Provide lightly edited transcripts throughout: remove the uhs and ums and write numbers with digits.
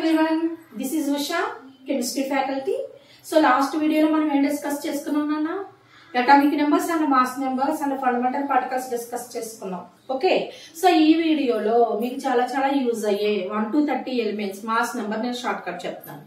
everyone, this is Usha, chemistry faculty. So last video lo మనం ఏం discuss చేసుకున్నాం నాన్న atomic numbers and mass numbers and fundamental particles discuss చేసుకున్నాం. Okay, so ఈ వీడియోలో మీకు చాలా యూజ్ అయ్యే 1 to 30 ఎలిమెంట్స్ మాస్ నెంబర్ నేను షార్ట్ కట్ చెప్తాను.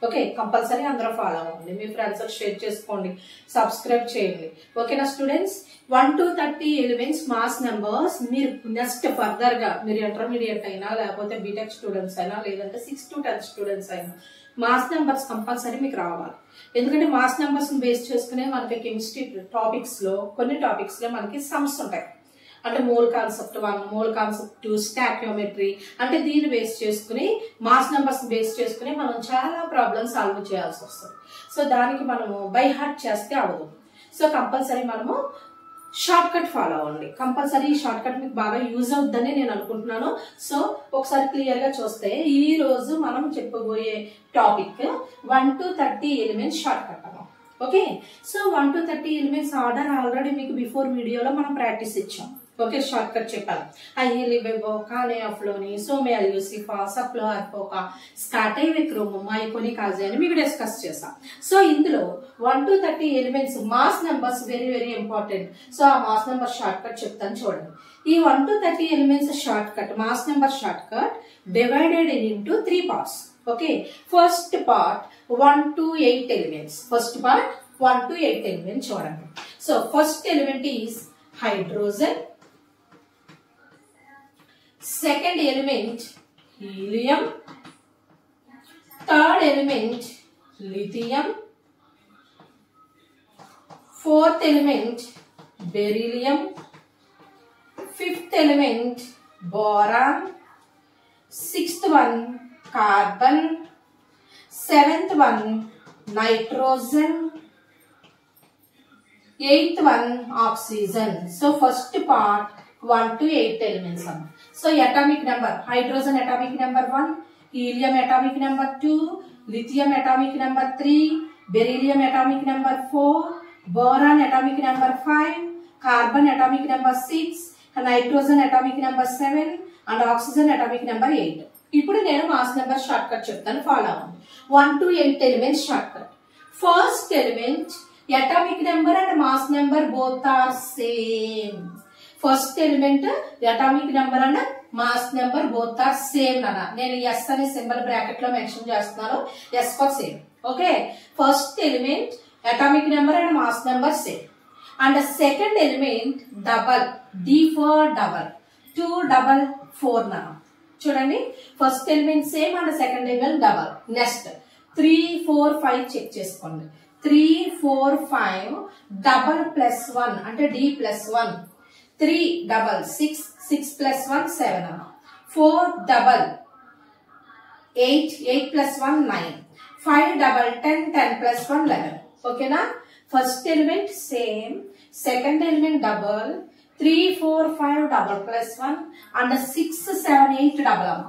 ఓకే, కంపల్సరీ అందరూ ఫాలో అవ్వండి, మీ ఫ్రెండ్స్ షేర్ చేసుకోండి, సబ్స్క్రైబ్ చేయండి. ఓకేనా students? 1 to 30 elements mass numbers మీరు నెక్స్ట్ ఫర్దర్ గా మీరు ఇంటర్మీడియట్ అయినా లేకపోతే బీటెక్ స్టూడెంట్స్ అయినా లేదంటే 6 to 10 స్టూడెంట్స్ అయినా మాస్ నెంబర్స్ కంపల్సరీ మీకు రావాలి. ఎందుకంటే మాస్ నెంబర్స్ బేస్ చేసుకునే మనకి కెమిస్ట్రీ టాపిక్స్ లో కొన్ని టాపిక్స్ లో మనకి సమ్స్ ఉంటాయి. అంటే మోల్ కాన్సెప్ట్ 1, మోల్ కాన్సెప్ట్ 2, స్టాక్యోమెట్రీ, అంటే దీన్ని బేస్ చేసుకుని మాస్ నెంబర్స్ బేస్ చేసుకుని మనం చాలా ప్రాబ్లమ్స్ సాల్వ్ చేయాల్సి వస్తుంది. సో దానికి మనము బై హార్ట్ చేస్తే అవ్వదు. సో కంపల్సరీ మనము షార్ట్ కట్ ఫాలో అవ్వండి. కంపల్సరీ ఈ షార్ట్ కట్ మీకు బాగా యూజ్ అవుతుందని నేను అనుకుంటున్నాను. సో ఒకసారి క్లియర్ గా చూస్తే ఈ రోజు మనం చెప్పబోయే topic 1 to 30 elements short cut అవ్వం. Okay, so 1 to 30 elements order already మీకు బిఫోర్ వీడియోలో మనం ప్రాక్టీస్ ఇచ్చాం. ఓకే, షార్ట్ కట్ చెప్పాలి. ఐలిబెబో, కానేఫ్లోని, సోమేల్యూసిఫా, సప్లో అర్పోకా, స్కాటై విక్రోమం, మైకోనిక్ ఆజే అని మీకు డిస్కస్ చేసాం. సో ఇందులో 1 to 30 elements mass numbers very important. So ఆ మాస్ నెంబర్ షార్ట్ కట్ చెప్తాను చూడండి. ఈ 1 to 30 elements short cut mass number short cut divided into 3 parts. Okay, first part 1 to 8 elements. First part 1 to 8 elements చూడండి. So first element is hydrogen. Second element helium, third element lithium, fourth element beryllium, fifth element boron, sixth one carbon, seventh one nitrogen, eighth one oxygen. So first part 1 to 8 elements. So atomic number, hydrogen atomic number 1, helium atomic number 2, lithium atomic number 3, beryllium atomic number 4, boron atomic number 5, carbon atomic number 6, nitrogen atomic number 7 and oxygen atomic number 8. ఇప్పుడు నేను mass number short cut చెప్తాను, follow అవ్వండి. 1 to 8 elements short cut. First element atomic number and mass number both are same. First element atomic number and mass number both are same నాన్న. నేను S అనే symbol bracket లో mention చేస్తున్నాను, S for same. Okay, first element atomic number and mass number same. And second element double, D for double, 2 double 4 నాన్న. చూడండి, first element same and second element double. Next 3, 4, 5 check చేసుకోండి. 3, 4, 5 double plus 1 అంటే D plus 1. 3 double 6, 6 plus 1 7. 4 double 8, 8 plus 1 9. 5 double 10, 10 plus 1 11. Okay na? First element same, second element double, 3, 4, 5 double plus 1 and 6, 7, 8 double.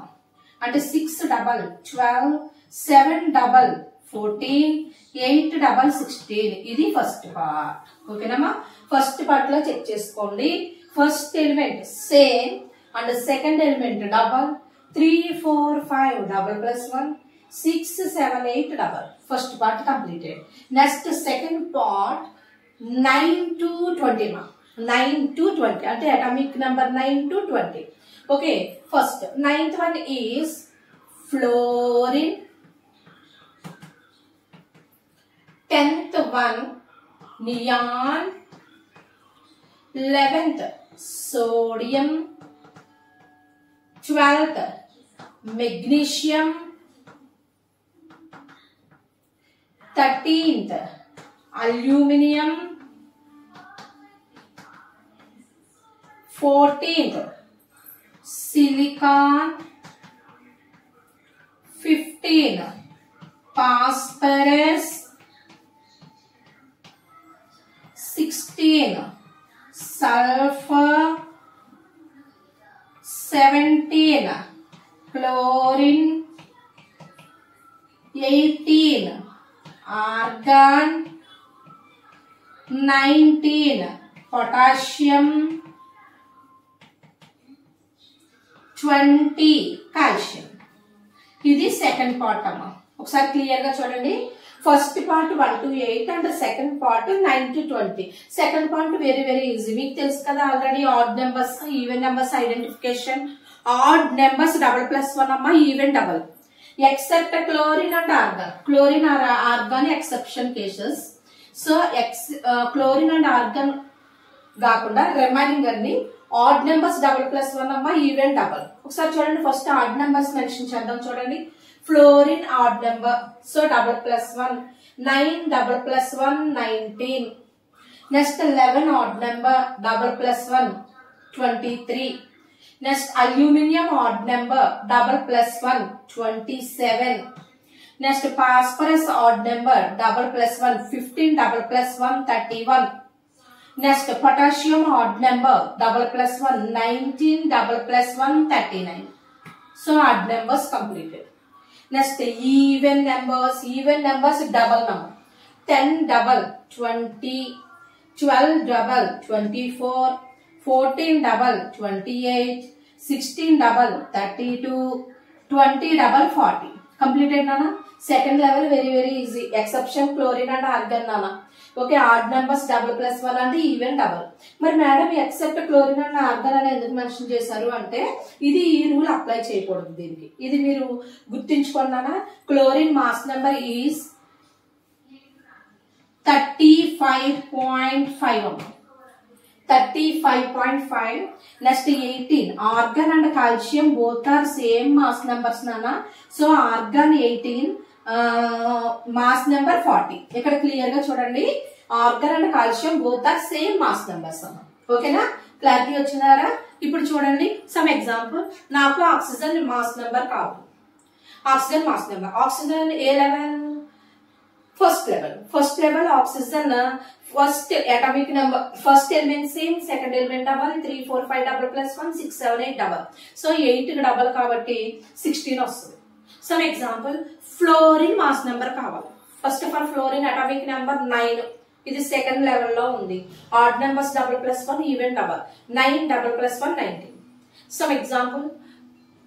And 6 double 12, 7 double 14, 8 double 16. ఇది first part. ఓకేనమ్మా, first part లో check చేసుకోండి. First element same and second element double, 3, 4, 5 double plus 1, 6, 7, 8 double. First part completed. Next second part 9 to 20 మా. 9 to 20 అంటే atomic number 9 to 20. Okay, first 9th one is fluorine, 10th one neon, 11th sodium, 12th magnesium, 13th aluminium, 14th silicon, 15th phosphorus, 16th sulfur, 17 chlorine, 18 argon, 19 potassium, 20 calcium. ఇది second part అమ్మా. ఒకసారి clear గా చూడండి. First part 1 to 8 and second part 9 to 20. Second part very very easy. మీకు తెలుసు కదా already odd numbers, even numbers identification. Add numbers double plus 1 అమ్మా, even double. Except chlorine and organ. Chlorine organ exception cases. So chlorine and organ కాకుండా remaining అన్ని add numbers double plus 1 అమ్మా, even double. ఒకసారి చూడండి, first odd numbers mention చేద్దాం. చూడండి, fluorine odd number, so double plus 1. 9 double plus 1 19. Next 11 odd number double plus 1 23. Next aluminium odd number double plus 1 27. Next phosphorus odd number double plus 1 15 double plus 1 31. Next potassium odd number double plus 1 19 double plus 1 39. So odd numbers completed. Next even numbers double number. 10 double 20, 12 double 24, 14 double 28, 16 double 32, 20 double 40. Completed నానా. Second level very very easy. Exception chlorine and argon నానా. Okay, odd numbers double plus 1 అంటే even double. మరి madam except chlorine and argon అని ఎందుకు mention చేశారు అంటే ఇది ఈ రూల్ అప్లై చేయకూడదు దీనికి. ఇది మీరు గుర్తించుకున్నానా. Chlorine mass number is 35.5. 35.5. Next 18. Argon and calcium both are same mass numbers నానా. So argon 18, mass number 40. ఇక్కడ క్లియర్ గా చూడండి, argon and calcium both are same mass numbers అన్న. ఓకేనా, క్లారిటీ వచ్చిందారా. ఇప్పుడు చూడండి సమ్ ఎగ్జాంపుల్. నాకు ఆక్సిజన్ మాస్ నెంబర్ కావాలి. Oxygen mass number. ఆక్సిజన్ ఏ level? First level oxygen. First atomic number, first element same, second element double, 3 4 5 double plus 1 6 7 8 double. So 8 double కాబట్టి 16 వస్తుంది. Some example, fluorine mass number కావాలి. First of all fluorine atomic number 9. ఇది second level లో ఉంది. Odd numbers double plus 1 even double. 9 double plus 1 19. Some example,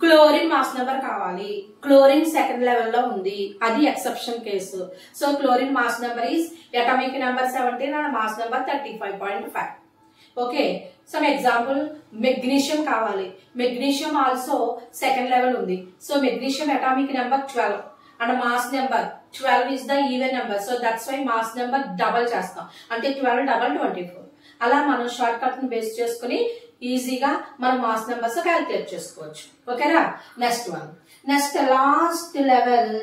chlorine mass number కావాలి. క్లోరిన్ second level లో ఉంది, అది exception case. So chlorine mass number is atomic number 17 and mass number 35.5. Okay, some example, magnesium కావాలి. Magnesium also second level ఉంది. So magnesium atomic number 12 and mass number 12 is the even number. So that's why mass number double చేస్తాం. అంటే 12 double 24. అలా మనం short cut ని base చేసుకుని ఈజీగా మనం మాస్ నెంబర్స్ క్యాలిక్యులేట్ చేసుకోవచ్చు. ఓకేనా. Next one. Next last level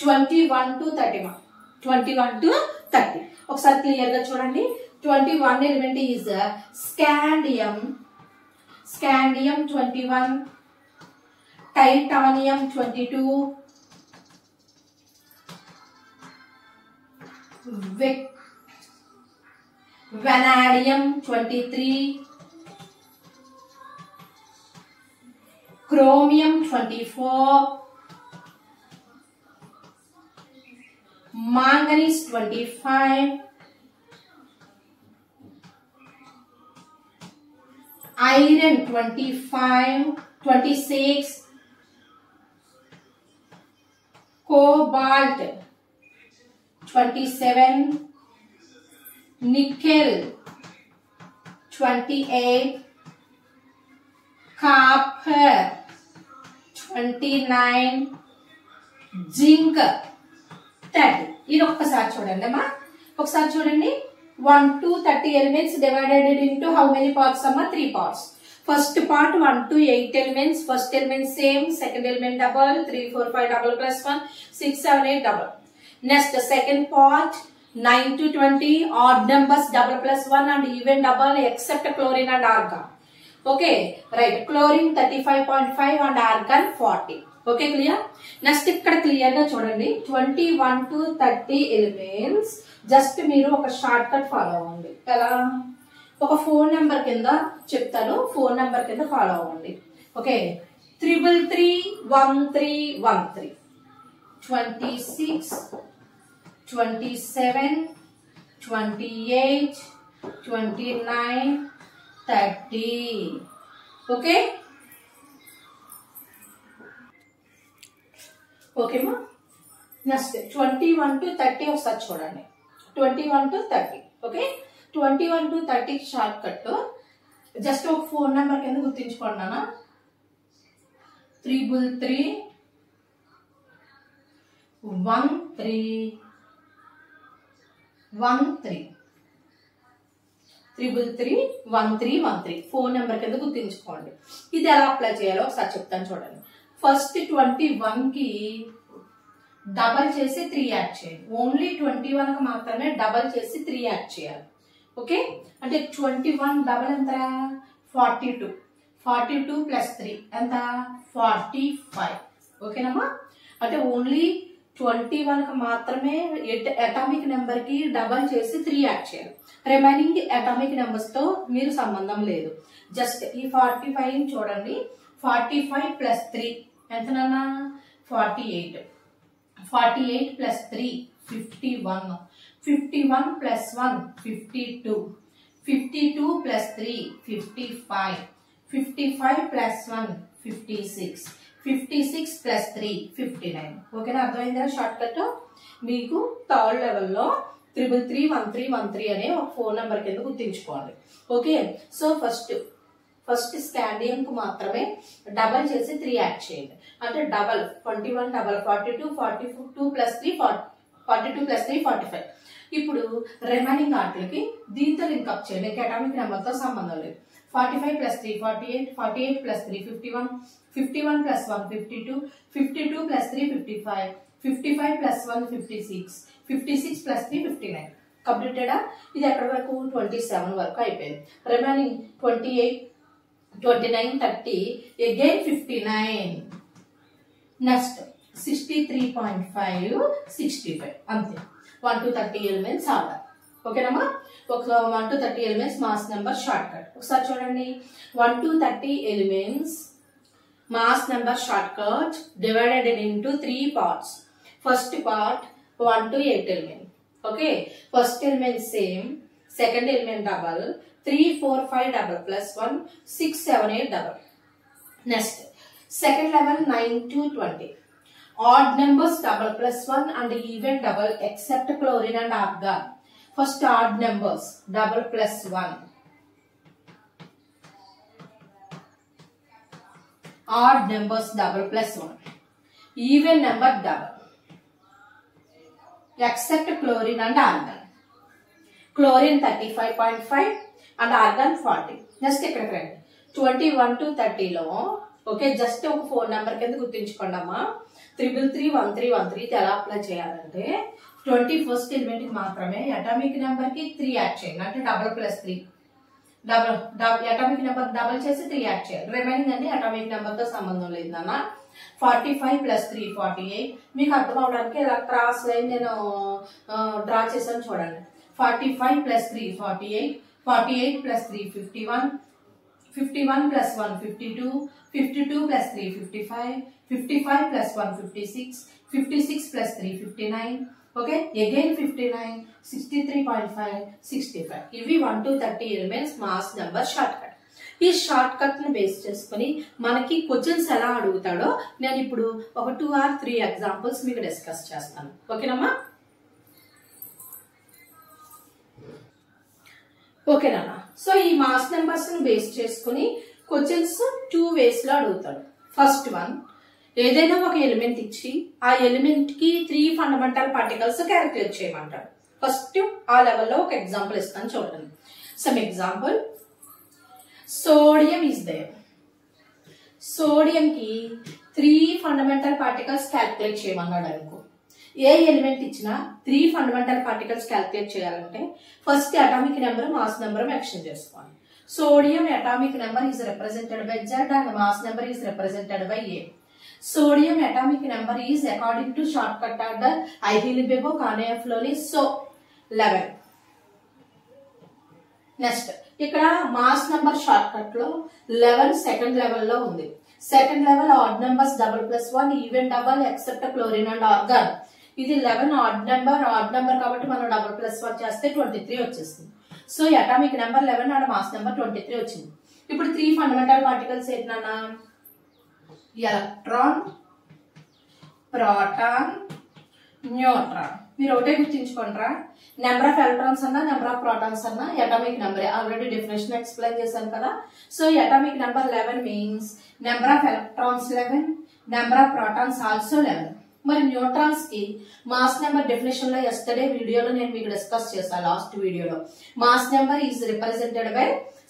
21 to 31. 21 to 30. ఒకసారి క్లియర్ గా చూడండి. 21 element is scandium. Scandium 21, titanium 22, vanadium 23, chromium 24, manganese 25, iron 25, 26, cobalt 27, nickel 28, copper 29, zinc 30. ఇది ఒక్కసారి చూడండి అమ్మా. ఒకసారి చూడండి. 1 to 30 elements divided into how many parts అమ్మా? 3 parts. First part 1 to 8 elements. First element same, second element double, 3 4 5 double plus 1 6 7 8 double. Next second part 9 to 20 odd numbers double plus 1 and even double except chlorine and argon. Okay, right. Chlorine 35.5 and argon 40. Okay, clear? Next ఇక్కడ clear గా చూడండి. 21 to 30 elements. Just మీరు ఒక short cut follow అవ్వండి. ఎలా? ఒక phone number కింద చెప్తాను, ఫోన్ నెంబర్ కింద ఫాలో అవ్వండి. ఓకే, 331313, 26, 27, 28, 29, 30. ఓకే, ఓకేమా. నెక్స్ట్ 21 to 30 ఒకసారి చూడండి. 21 to 30. Okay, 21 to 30 short cut just ఒక ఫోన్ నెంబర్ కింద గుర్తించుకోండి నాన్న. 33313 ఫోన్ నెంబర్ కింద గుర్తించుకోండి. ఇది ఎలా అప్లై చేయాలో ఒకసారి చెప్తాను చూడండి. ఫస్ట్ 21 కి డబల్ చేసి 3 యాడ్ చేయండి. ఓన్లీ 21 కి మాత్రమే డబల్ చేసి 3 యాడ్ చేయాలి. ఓకే, అంటే 21 డబల్ ఎంత? 42. 42 ప్లస్ 3 ఎంత? 45. ఓకేనమ్మా, అంటే ఓన్లీ 21 కి మాత్రమే అటామిక్ నెంబర్ కి డబల్ చేసి 3 యాడ్ చేయాలి. రిమైనింగ్ అటామిక్ నెంబర్స్ తో మీరు సంబంధం లేదు. జస్ట్ ఈ 45 చూడండి. 45 ప్లస్ 3 ఎంత నాన్న? 48. 48 plus 3 51. 51 plus 1 52. 52 plus 3 55. 55 plus 1 56. 56 plus 3 59. ఓకేనా, అర్థమైందా షార్ట్ కట్? మీకు థర్డ్ లెవెల్లో 3331313 అనే ఒక ఫోన్ నెంబర్ కింద గుర్తించుకోండి. ఓకే, సో ఫస్ట్ స్కాండియం కు మాత్రమే డబల్ చేసి 3 యాడ్ చేయండి. అంటే డబల్ 21 డబల్ 42 42 ప్లస్ 3 42 ప్లస్ 3 45. ఇప్పుడు రిమైనింగ్ వాటికి దీంతో లింక్అప్ చేయండి. అటామిక్ నెంబర్ తో సంబంధం లేదు. 45 plus 3 48. 48 plus 3 51. 51 plus 1 52. 52 plus 3 55. 55 plus 1 56. 56 plus 3 59. కంప్లీటెడా? ఇది ఎక్కడి వరకు? 27 వరకు అయిపోయింది. Remaining 28 29 30 again 59. నెక్స్ట్ 63.5 65 అంతే. 1 to 30 ఎలిమెంట్స్ ఆర్డర్. ఓకేనమ్మా, ఒక 1 to 30 elements mass number short cut. ఒకసారి చూడండి. 1 to 30 elements mass number short cut divided into 3 parts. First part 1 to 8 element. Okay, first element same, second element double, 3 4 5 double plus 1 6 7 8 double. Next second level 9 to 20. Add numbers double plus 1 and even double except chlorine and organ. First add numbers double plus 1. Add numbers double plus 1. Even number double except chlorine and organ. Chlorine 35.5 and organ 40. Next ఇక్కడికి రండి. 21 to 30లో okay, just ఒక phone number కింద గుర్తించుకోండి అమ్మా. 3331313 ఎలా apply చేయాలంటే 21st element కి మాత్రమే atomic number కి 3 యాడ్ చేయండి. అంటే double plus 3 atomic number double చేసి 3 యాడ్ చేయాలి. రిమైనింగ్ అన్ని అటామిక్ నెంబర్ తో సంబంధం లేదు నాన్న. 45 ప్లస్ 3 48. మీకు అర్థం అవడానికి ఇలా క్రాస్ లైన్ నేను డ్రా చేసాను చూడండి. 45 plus 3 48. 48 plus 3 51. 51 plus 1 52. 52 plus 3 55. 55 plus 1 56. 56 plus 3 59. Okay, again 59. 63.5 65. ఇవి 1 to 30 elements mass number short cut. ఈ షార్ట్ కట్ ని బేస్ చేసుకుని మనకి క్వశ్చన్స్ ఎలా అడుగుతాడో నేను ఇప్పుడు ఒక 2 or 3 ఎగ్జాంపుల్స్ మీకు డిస్కస్ చేస్తాను. ఓకేనమ్మా? ఓకేనా? సో ఈ మాస్ నెంబర్స్ ని బేస్ చేసుకుని క్వశ్చన్స్ 2 ways లో అడుగుతాడు. ఫస్ట్ వన్, ఏదైనా ఒక ఎలిమెంట్ ఇచ్చి ఆ ఎలిమెంట్ కి 3 ఫండమెంటల్ పార్టికల్స్ క్యాలిక్యులేట్ చేయమంటాడు. ఫస్ట్ ఆ లెవెల్లో ఒక ఎగ్జాంపుల్ ఇస్తాను చూడండి. Some example, sodium is there. Sodium కి 3 ఫండమెంటల్ పార్టికల్స్ క్యాలిక్యులేట్ చేయమన్నాడు అనుకో. ఏ ఎలిమెంట్ ఇచ్చినా 3 ఫండమెంటల్ పార్టికల్స్ క్యాలిక్యులేట్ చేయాలంటే first atomic number mass number mention చేసుకోండి. Sodium atomic number is represented by Z and mass number is represented by A. Sodium atomic number is according to shortcut order Ihilibebo Kanefloli so 11. Next, ఇక్కడ mass number short cut లో 11 second level లో ఉంది. Second level add numbers double plus 1 even double except chlorine and organ. ఇది 11 odd number కాబట్టి మనం double plus 1 చేస్తే 23 వచ్చేస్తుంది. So atomic number 11 and mass number 23 వచ్చింది. ఇప్పుడు 3 ఫండమెంటల్ పార్టికల్స్ ఏంటన్నా? Electron, proton, neutron. మీరు ఒకటే గుర్తించుకోండిరా, నెంబర్ ఆఫ్ ఎలక్ట్రాన్స్ అన్నా నెంబర్ ఆఫ్ ప్రోటాన్స్ అన్నా atomic number. Already definition explain చేశాను కదా. So atomic number 11 means number of electrons 11, number of protons also 11. మరి న్యూట్రాన్స్ కి మాస్ నెంబర్ డెఫినేషన్ లో ఎస్టర్డే వీడియోలో నేను మీకు డిస్కస్ చేశాను. లాస్ట్ వీడియోలో mass number is represented by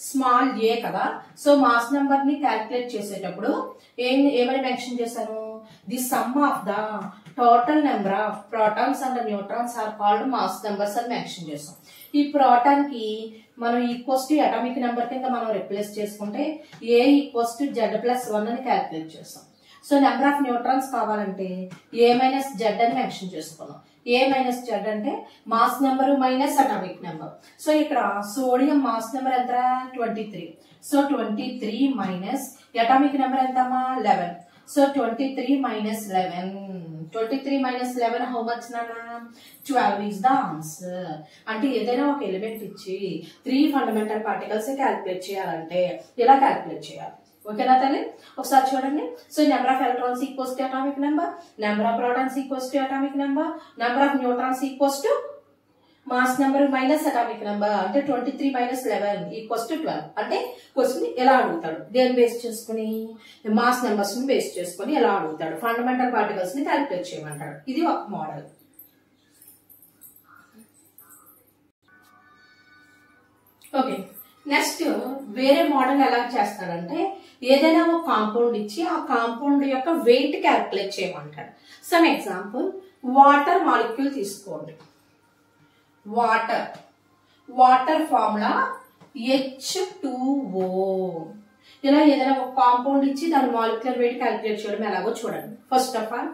small A కదా. సో మాస్ నెంబర్ ని క్యాల్కులేట్ చేసేటప్పుడు ఏమని మెన్షన్ చేశాను, the sum of the total number of protons and neutrons are called mass numbers అని మెన్షన్ చేసాం. ఈ ప్రోటాన్ కి మనం ఈక్వల్స్ టు అటామిక్ నెంబర్ కింద మనం రిప్లేస్ చేసుకుంటే ఏ ఈక్వల్స్ టు Z+1 అని క్యాల్కులేట్ చేస్తాం. సో నెంబర్ ఆఫ్ న్యూట్రాన్స్ కావాలంటే A మైనస్ Z అని మెన్షన్ చేసుకున్నాం. A మైనస్ Z అంటే mass number minus atomic number. So ఇక్కడ సోడియం మాస్ నెంబర్ ఎంత 23. సో 23 మైనస్ అటామిక్ నెంబర్ ఎంతమ్మా 11. So 23 minus 11. 23 minus 11 how much nana? 12 is the answer. అంటే ఏదైనా ఒక ఎలిమెంట్ ఇచ్చి 3 ఫండమెంటల్ పార్టికల్స్ క్యాల్కులేట్ చేయాలంటే ఇలా క్యాల్కులేట్ చేయాలి. ఓకేనా తల్లి? ఒకసారి చూడండి. So number of electrons equals to atomic number, number of protons equals to atomic number, number of neutrons equals to mass number minus atomic number. అంటే 23 minus 11 ఈక్వల్స్ టు 12. అంటే question ఎలా అడుగుతాడు, దేని బేస్ చేసుకుని, మాస్ నెంబర్స్ ని base చేసుకుని ఎలా అడుగుతాడు, ఫండమెంటల్ పార్టికల్స్ ని క్యాల్కులేట్ చేయమంటాడు. ఇది ఒక మోడల్. ఓకే, నెక్స్ట్ వేరే మోడల్ ఎలా చేస్తాడంటే ఏదైనా ఒక కాంపౌండ్ ఇచ్చి ఆ కాంపౌండ్ యొక్క వెయిట్ క్యాల్కులేట్ చేయమంటాడు. సమ్ ఎగ్జాంపుల్, వాటర్ మాలిక్యూల్ తీసుకోండి. Water formula H2O. ఇలా ఏదైనా ఒక కాంపౌండ్ ఇచ్చి దాని మాలిక్యులర్ వెయిట్ క్యాల్కులేట్ చేయడం ఎలాగో చూడండి. First of all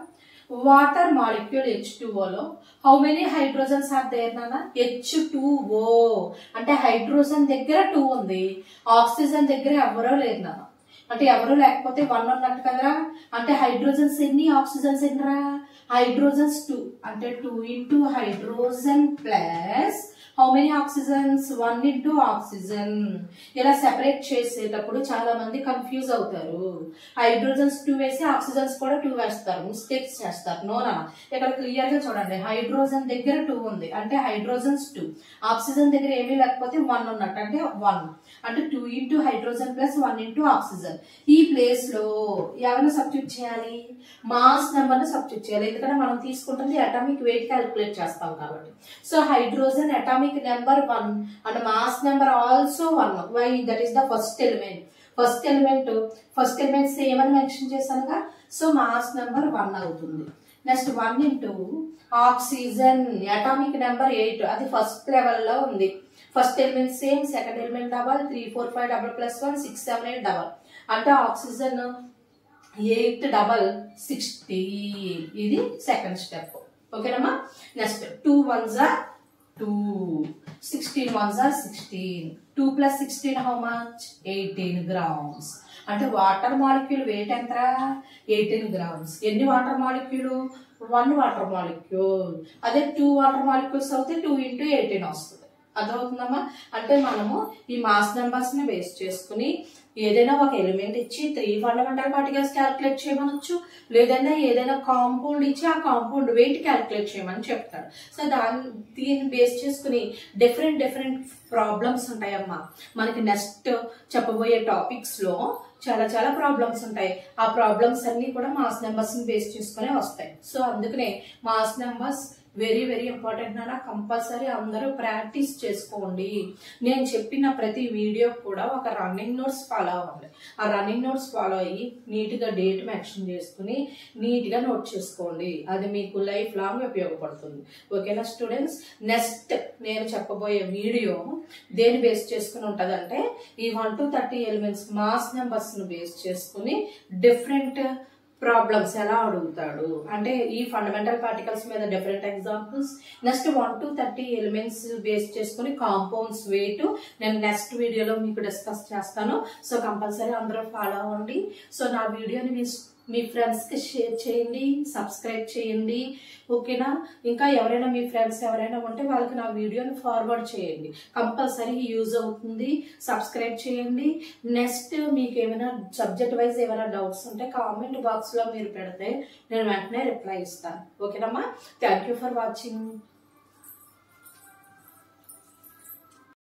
water molecule H2O లో how many hydrogens are there నాన్న? H2O అంటే హైడ్రోజన్ దగ్గర 2 ఉంది, ఆక్సిజన్ దగ్గర ఎవరో లేదు నాన్న. అంటే ఎవరు లేకపోతే 1 ఉన్నట్టు కదరా. అంటే హైడ్రోజన్స్ ఎన్ని, ఆక్సిజన్స్ ఎన్నిరా? హైడ్రోజన్స్ 2. అంటే 2 into hydrogen plus how many oxygens? 1 into oxygen. ఇలా సెపరేట్ చేసేటప్పుడు చాలా మంది కన్ఫ్యూజ్ అవుతారు. హైడ్రోజన్స్ 2 వేసి ఆక్సిజన్స్ కూడా 2 వేస్తారు, మిస్టేక్స్ చేస్తారు. నోనా, ఇక్కడ క్లియర్ గా చూడండి. హైడ్రోజన్ దగ్గర 2 ఉంది అంటే హైడ్రోజన్స్ 2, ఆక్సిజన్ దగ్గర ఏమీ లేకపోతే 1 ఉన్నట్టు అంటే 1. అంటే 2 into hydrogen plus 1 into oxygen. ఈ ప్లేస్ లో ఎవరిని సబ్స్టిట్యూట్ చేయాలి? మాస్ నెంబర్ ని సబ్స్టిట్యూట్ చేయాలి. ఎందుకంటే మనం తీసుకుంటుంది అటామిక్ వెయిట్ క్యాల్కులేట్ చేస్తాం కాబట్టి. So hydrogen atomic number 1 and mass number also 1. Why? That is the first element. First element same అని మెన్షన్ చేశానుగా. సో మాస్ నెంబర్ 1 అవుతుంది. Next 1 into oxygen atomic number 8. అది ఫస్ట్ లెవెల్ లో ఉంది. First element same, second element double, 3 4 5 double plus 1 6 7 8 double. అంటే oxygen 8 double 60. ఇది second step. ఓకేనమ్మా. Next 2 1s are 2, 16 1s are 16. 2 plus 16 how much? 18 grams. అంటే water molecule wait ఎంతరా? 18 grams. ఎన్ని water molecule? 1 water molecule. అదే 2 water molecules అవుతే 2 into 18 వస్తుంది. అర్థమవుతుందమ్మా? అంటే మనము ఈ మాస్ నెంబర్స్ ని బేస్ చేసుకుని ఏదైనా ఒక ఎలిమెంట్ ఇచ్చి 3 ఫండమెంటల్ పార్టికల్స్ క్యాల్కులేట్ చేయమనొచ్చు, లేదన్నా ఏదైనా కాంపౌండ్ ఇచ్చి ఆ కాంపౌండ్ వెయిట్ క్యాల్కులేట్ చేయమని చెప్తాడు. సో దీన్ని బేస్ చేసుకుని డిఫరెంట్ ప్రాబ్లమ్స్ ఉంటాయమ్మా. మనకి నెక్స్ట్ చెప్పబోయే టాపిక్స్ లో చాలా ప్రాబ్లమ్స్ ఉంటాయి. ఆ ప్రాబ్లమ్స్ అన్ని కూడా మాస్ నెంబర్స్ ని బేస్ చేసుకునే వస్తాయి. సో అందుకనే మాస్ నెంబర్స్ వెరీ ఇంపార్టెంట్ నాన్న. కంపల్సరీ అందరూ ప్రాక్టీస్ చేసుకోండి. నేను చెప్పిన ప్రతి వీడియో కూడా ఒక రన్నింగ్ నోట్స్ ఫాలో అవ్వండి. ఆ రన్నింగ్ నోట్స్ ఫాలో అయ్యి నీట్ గా డేట్ మెన్షన్ చేసుకుని నీట్ గా నోట్ చేసుకోండి. అది మీకు లైఫ్ లాంగ్ ఉపయోగపడుతుంది. ఓకేనా స్టూడెంట్స్? నెక్స్ట్ నేను చెప్పబోయే వీడియో దేని బేస్ చేసుకుని ఉంటదంటే ఈ 1 to 30 ఎలిమెంట్స్ మాస్ నెంబర్స్ ను బేస్ చేసుకుని డిఫరెంట్ ప్రాబ్లమ్స్ ఎలా అడుగుతాడు అంటే ఈ ఫండమెంటల్ పార్టికల్స్ మీద different examples. Next 1 to 30 elements base చేసుకుని కాంపౌండ్స్ వెయిట్ నేను నెక్స్ట్ వీడియోలో మీకు డిస్కస్ చేస్తాను. సో కంపల్సరీ అందరూ ఫాలో అవ్వండి. సో నా వీడియోని మీ మీ ఫ్రెండ్స్కి షేర్ చేయండి, సబ్స్క్రైబ్ చేయండి, ఓకేనా. ఇంకా ఎవరైనా మీ ఫ్రెండ్స్ ఎవరైనా ఉంటే వాళ్ళకి నా వీడియోని ఫార్వర్డ్ చేయండి, కంపల్సరీ యూజ్ అవుతుంది. సబ్స్క్రైబ్ చేయండి. నెక్స్ట్ మీకు ఏమైనా సబ్జెక్ట్ వైజ్ ఏమైనా డౌట్స్ ఉంటే కామెంట్ బాక్స్లో మీరు పెడితే నేను వెంటనే రిప్లై ఇస్తాను, ఓకేనమ్మా. Thank you for watching.